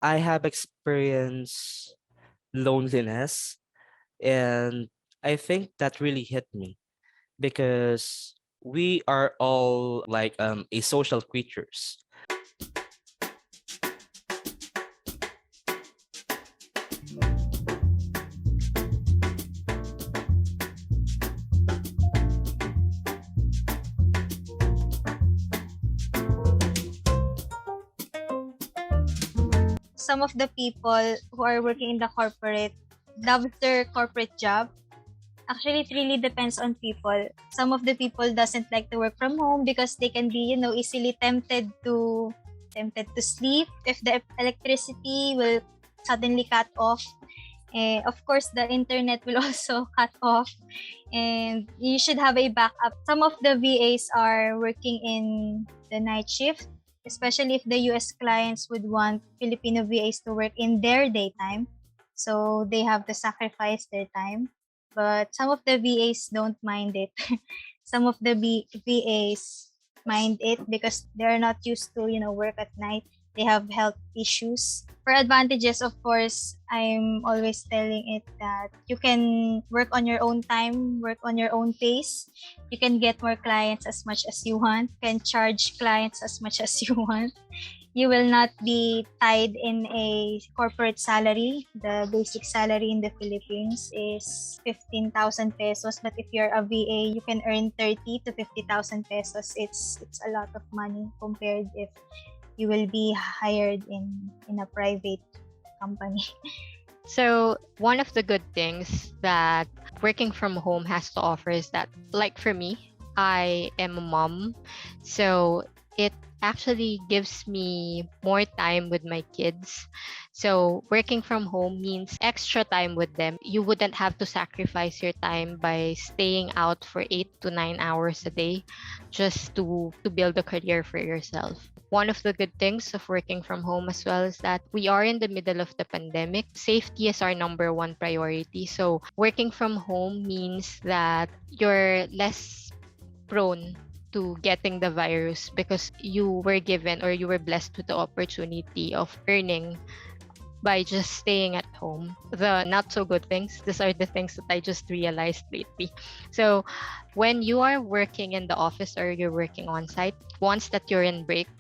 I have experienced loneliness, and I think that really hit me because we are all like a social creatures. Some of the people who are working in the corporate love their corporate job. Actually, it really depends on people. Some of the people doesn't like to work from home because they can be, easily tempted to sleep if the electricity will suddenly cut off. Of course, the internet will also cut off, and you should have a backup. Some of the VAs are working in the night shift, especially if the US clients would want Filipino VAs to work in their daytime. So they have to sacrifice their time. But some of the VAs don't mind it. Some of the VAs mind it because they're not used to, work at night. They have health issues. For advantages, of course, I'm always telling it that you can work on your own time, work on your own pace. You can get more clients as much as you want, can charge clients as much as you want. You will not be tied in a corporate salary. The basic salary in the Philippines is 15,000 pesos, but if you're a VA, you can earn 30 to 50,000 pesos. It's a lot of money compared if you will be hired in a private company. So, one of the good things that working from home has to offer is that, like for me, I am a mom. So, it actually gives me more time with my kids. So, working from home means extra time with them. You wouldn't have to sacrifice your time by staying out for 8 to 9 hours a day just to build a career for yourself. One of the good things of working from home as well is that we are in the middle of the pandemic. Safety is our number one priority. So, working from home means that you're less prone to getting the virus because you were given or you were blessed with the opportunity of earning by just staying at home. The not so good things, these are the things that I just realized lately. So, when you are working in the office or you're working on site, once that you're in break,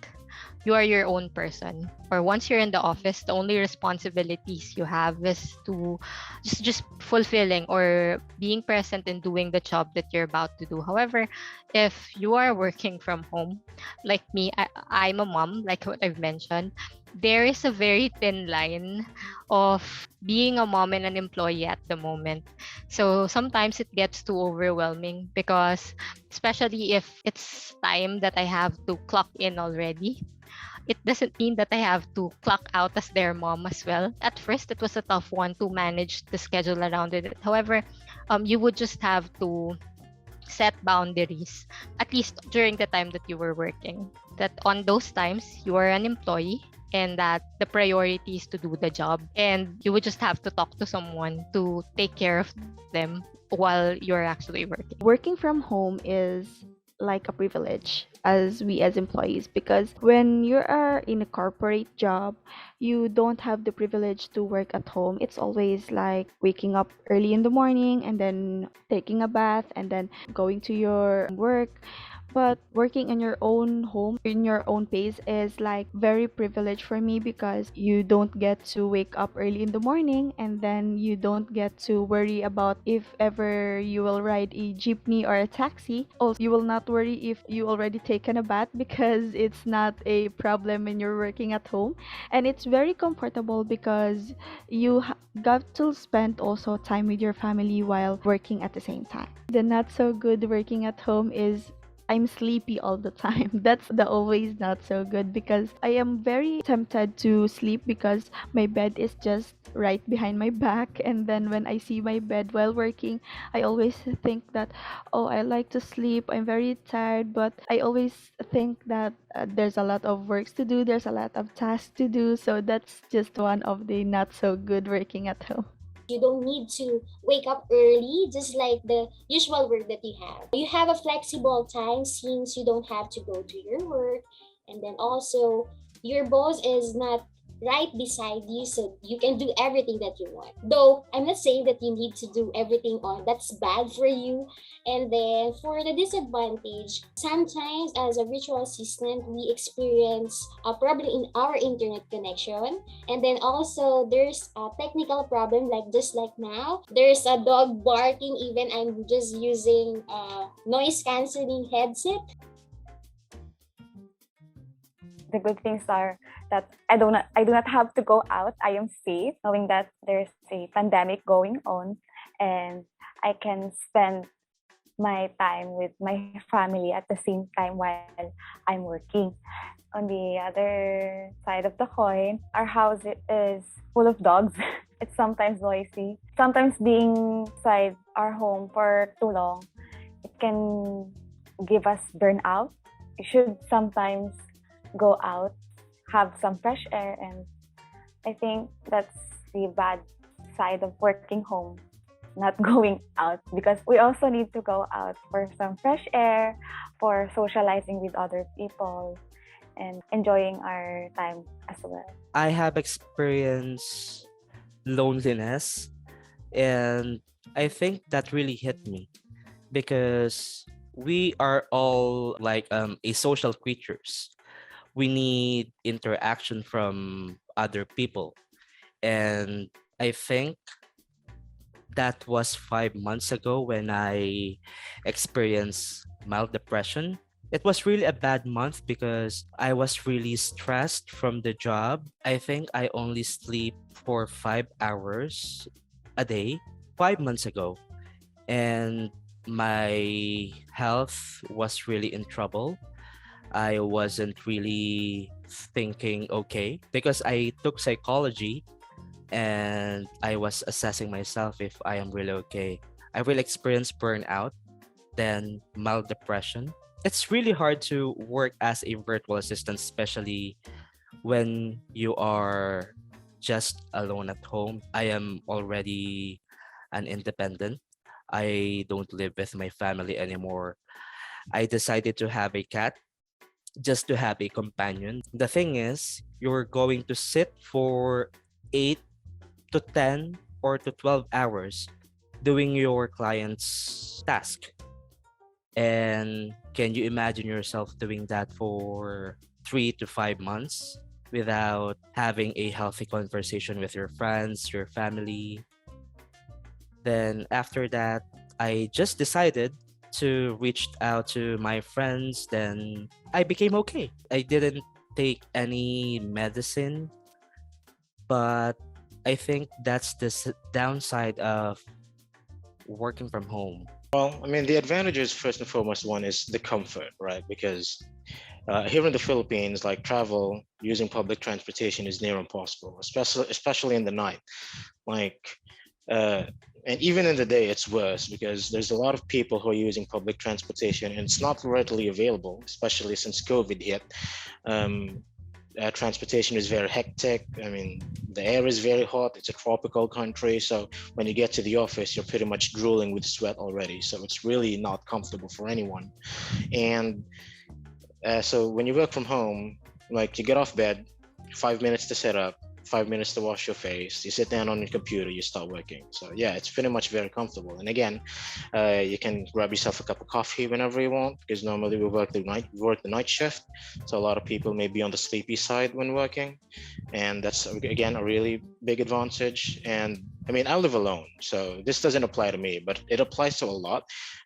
you are your own person. Or once you're in the office, the only responsibilities you have is to just fulfilling or being present in doing the job that you're about to do. However, if you are working from home, like me, I'm a mom, like what I've mentioned, there is a very thin line of being a mom and an employee at the moment. So sometimes it gets too overwhelming because especially if it's time that I have to clock in already, it doesn't mean that I have to clock out as their mom as well. At first, it was a tough one to manage the schedule around it. However, you would just have to set boundaries, at least during the time that you were working. That on those times, you are an employee and that the priority is to do the job. And you would just have to talk to someone to take care of them while you're actually working. Working from home is like a privilege as we as employees, because when you are in a corporate job, you don't have the privilege to work at home. It's always like waking up early in the morning and then taking a bath and then going to your work. But working in your own home, in your own pace, is like very privileged for me because you don't get to wake up early in the morning and then you don't get to worry about if ever you will ride a jeepney or a taxi. Also, you will not worry if you already taken a bath because it's not a problem when you're working at home. And it's very comfortable because you got to spend also time with your family while working at the same time. The not so good working at home is I'm sleepy all the time. That's the always not so good because I am very tempted to sleep because my bed is just right behind my back. And then when I see my bed while working, I always think that, oh, I like to sleep. I'm very tired, but I always think that there's a lot of works to do, there's a lot of tasks to do. So that's just one of the not so good working at home. You don't need to wake up early, just like the usual work that you have. You have a flexible time since you don't have to go to your work. And then also, your boss is not right beside you so you can do everything that you want. Though I'm not saying that you need to do everything or that's bad for you. And then for the disadvantage, sometimes as a virtual assistant, we experience a problem in our internet connection. And then also there's a technical problem, like just like now, there's a dog barking even I'm just using a noise canceling headset. The good things are that I do not have to go out. I am safe knowing that there's a pandemic going on, and I can spend my time with my family at the same time while I'm working. On the other side of the coin, our house is full of dogs. It's sometimes noisy. Sometimes being inside our home for too long, it can give us burnout. You should sometimes go out, have some fresh air, and I think that's the bad side of working home, not going out, because we also need to go out for some fresh air, for socializing with other people, and enjoying our time as well. I have experienced loneliness, and I think that really hit me because we are all like a social creatures. We need interaction from other people, and I think that was 5 months ago when I experienced mild depression. It was really a bad month because I was really stressed from the job. I think I only sleep for 5 hours a day 5 months ago. And my health was really in trouble. I wasn't really thinking okay because I took psychology and I was assessing myself if I am really okay. I will experience burnout, then mild depression. It's really hard to work as a virtual assistant, especially when you are just alone at home. I am already an independent. I don't live with my family anymore. I decided to have a cat just to have a companion. The thing is, you're going to sit for 8 to 10 or to 12 hours doing your client's task. And can you imagine yourself doing that for 3 to 5 months without having a healthy conversation with your friends, your family? Then after that, I just decided to reach out to my friends. Then I became okay. I didn't take any medicine, but I think that's the downside of working from home. Well, I mean, the advantages, first and foremost, one is the comfort, right? Because here in the Philippines, like travel using public transportation is near impossible, especially in the night. Like, uh, and even in the day, it's worse because there's a lot of people who are using public transportation and it's not readily available, especially since COVID hit. Um, Transportation is very hectic. I mean, the air is very hot. It's a tropical country. So when you get to the office, you're pretty much drooling with sweat already. So it's really not comfortable for anyone. And so when you work from home, like you get off bed, 5 minutes to set up, 5 minutes to wash your face, you sit down on your computer, you start working. So yeah, it's pretty much very comfortable. And again, you can grab yourself a cup of coffee whenever you want, because normally we work the night shift. So a lot of people may be on the sleepy side when working. And that's again a really big advantage. And I mean, I live alone, so this doesn't apply to me, but it applies to a lot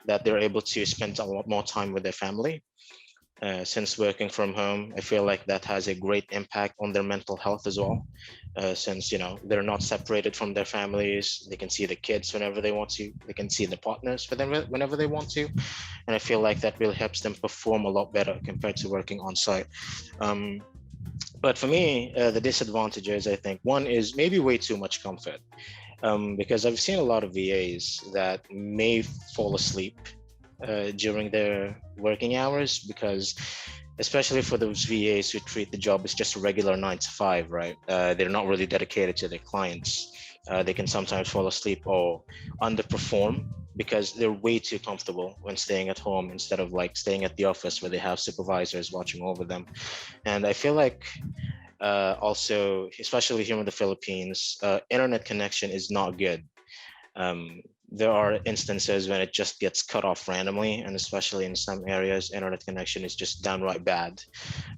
that they're able to spend a lot more time with their family. Since working from home, I feel like that has a great impact on their mental health as well. Since they're not separated from their families, they can see the kids whenever they want to. They can see the partners for them whenever they want to, and I feel like that really helps them perform a lot better compared to working on site. Um, but for me, the disadvantages, I think, one is maybe way too much comfort. Because I've seen a lot of VAs that may fall asleep during their working hours, because especially for those VAs who treat the job as just a regular 9 to 5, right? They're not really dedicated to their clients. They can sometimes fall asleep or underperform because they're way too comfortable when staying at home instead of like staying at the office where they have supervisors watching over them. And I feel like Also, especially here in the Philippines, internet connection is not good. Um, there are instances when it just gets cut off randomly, and especially in some areas, internet connection is just downright bad.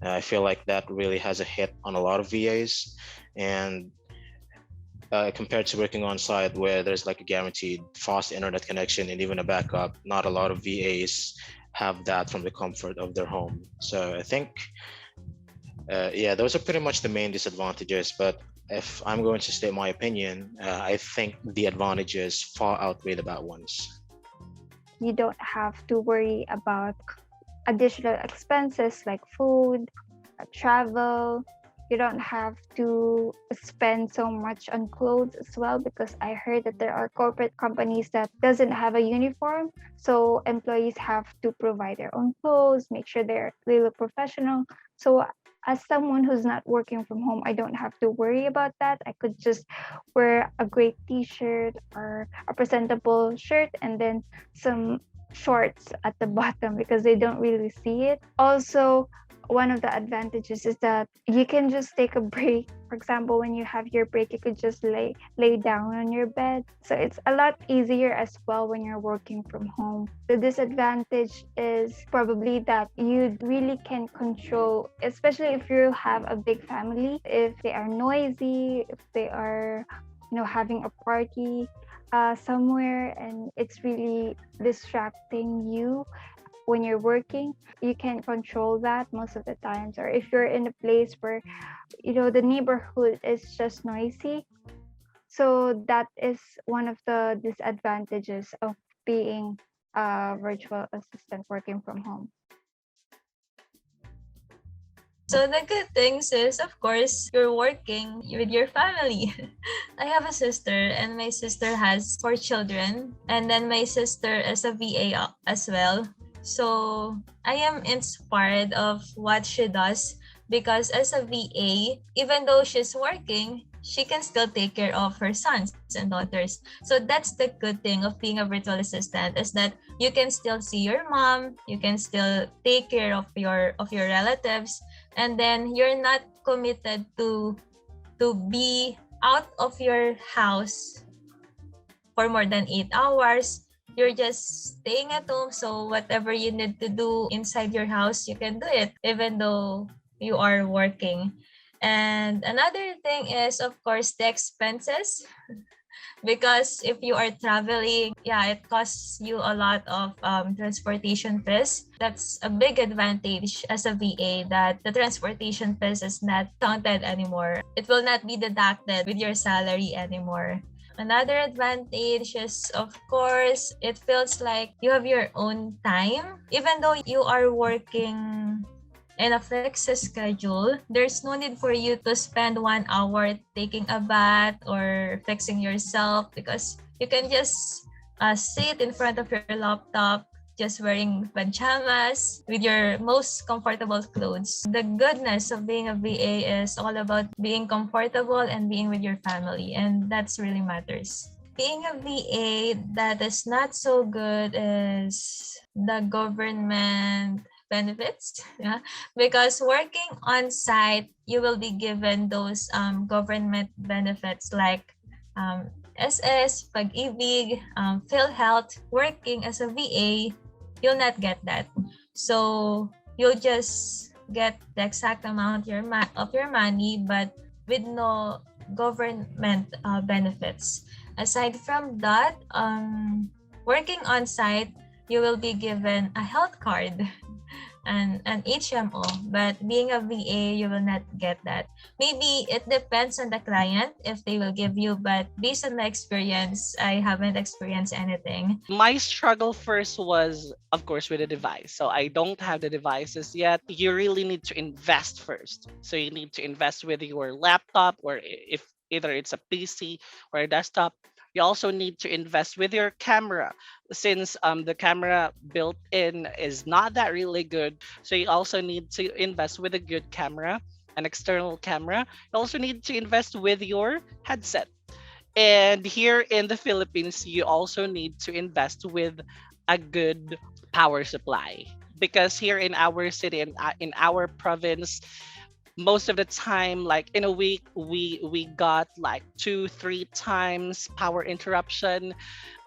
I feel like that really has a hit on a lot of VAs, and compared to working on site where there's like a guaranteed fast internet connection and even a backup, not a lot of VAs have that from the comfort of their home. So I think, yeah, those are pretty much the main disadvantages. But if I'm going to state my opinion, I think the advantages far outweigh the bad ones. You don't have to worry about additional expenses like food, travel. You don't have to spend so much on clothes as well, because I heard that there are corporate companies that doesn't have a uniform, so employees have to provide their own clothes, make sure they look professional. So as someone who's not working from home, I don't have to worry about that. I could just wear a great t-shirt or a presentable shirt and then some shorts at the bottom because they don't really see it. Also, one of the advantages is that you can just take a break. For example, when you have your break, you could just lay down on your bed. So it's a lot easier as well when you're working from home. The disadvantage is probably that you really can control, especially if you have a big family, if they are noisy, if they are, having a party somewhere and it's really distracting you when you're working. You can control that most of the times. Or if you're in a place where the neighborhood is just noisy, so that is one of the disadvantages of being a virtual assistant working from home. So the good things is, of course, you're working with your family. I have a sister, and my sister has 4 children, and then my sister is a VA as well. So I am inspired of what she does, because as a VA, even though she's working, she can still take care of her sons and daughters. So that's the good thing of being a virtual assistant, is that you can still see your mom, you can still take care of your relatives, and then you're not committed to be out of your house for more than 8 hours. You're just staying at home, so whatever you need to do inside your house, you can do it even though you are working. And another thing is, of course, the expenses. Because if you are traveling, it costs you a lot of transportation fees. That's a big advantage as a VA, that the transportation fees is not counted anymore. It will not be deducted with your salary anymore. Another advantage is, of course, it feels like you have your own time. Even though you are working in a fixed schedule, there's no need for you to spend 1 hour taking a bath or fixing yourself, because you can just sit in front of your laptop, just wearing pajamas with your most comfortable clothes. The goodness of being a VA is all about being comfortable and being with your family, and that's really matters. Being a VA that is not so good is the government benefits, because working on site, you will be given those government benefits like SS, Pag-ibig, PhilHealth. Working as a VA, you'll not get that. So you'll just get the exact amount of your money, but with no government benefits. Aside from that, working on site, you will be given a health card and an HMO, but being a VA, you will not get that. Maybe it depends on the client if they will give you, but based on my experience, I haven't experienced anything. My struggle first was, of course, with the device. So I don't have the devices yet. You really need to invest first. So you need to invest with your laptop, or if either it's a PC or a desktop. You also need to invest with your camera, since the camera built in is not that really good. So you also need to invest with a good camera, an external camera. You also need to invest with your headset. And here in the Philippines, you also need to invest with a good power supply, because here in our city and in our province, most of the time, like in a week, we got like 2-3 times power interruption,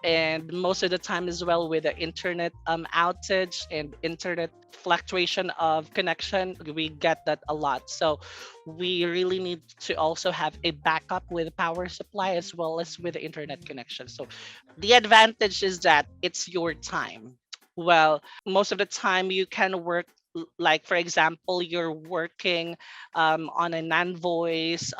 and most of the time as well with the internet outage and internet fluctuation of connection, we get that a lot. So we really need to also have a backup with power supply as well as with the internet connection. So the advantage is that it's your time. Well, most of the time you can work, like for example, you're working on a non-voice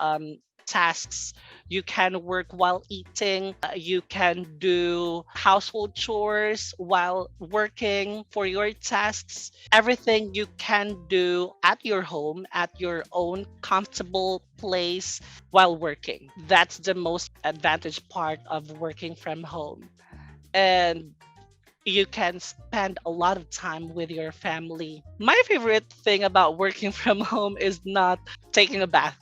tasks. You can work while eating. You can do household chores while working for your tasks. Everything you can do at your home, at your own comfortable place while working. That's the most advantage part of working from home. And you can spend a lot of time with your family. My favorite thing about working from home is not taking a bath.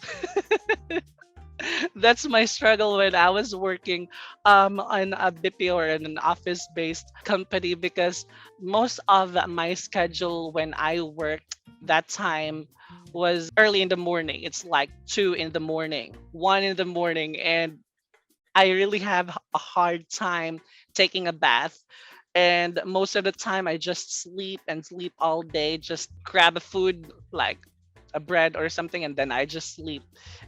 That's my struggle when I was working on a BPO or in an office-based company, because most of my schedule when I worked that time was early in the morning. It's like 2 in the morning, 1 in the morning, and I really have a hard time taking a bath. And most of the time, I just sleep and sleep all day. Just grab a food like a bread or something, and then I just sleep.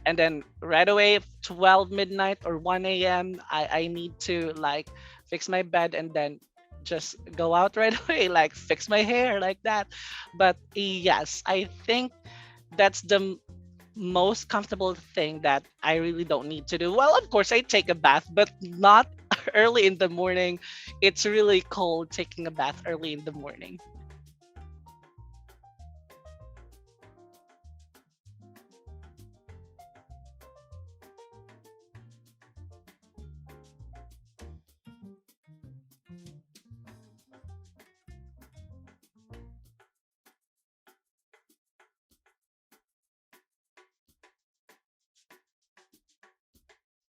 And then right away, 12 midnight or 1 a.m., I need to like fix my bed and then just go out right away, like fix my hair like that. But yes, I think that's the most comfortable thing that I really don't need to do. Well, of course, I take a bath, but not early in the morning. It's really cold taking a bath early in the morning.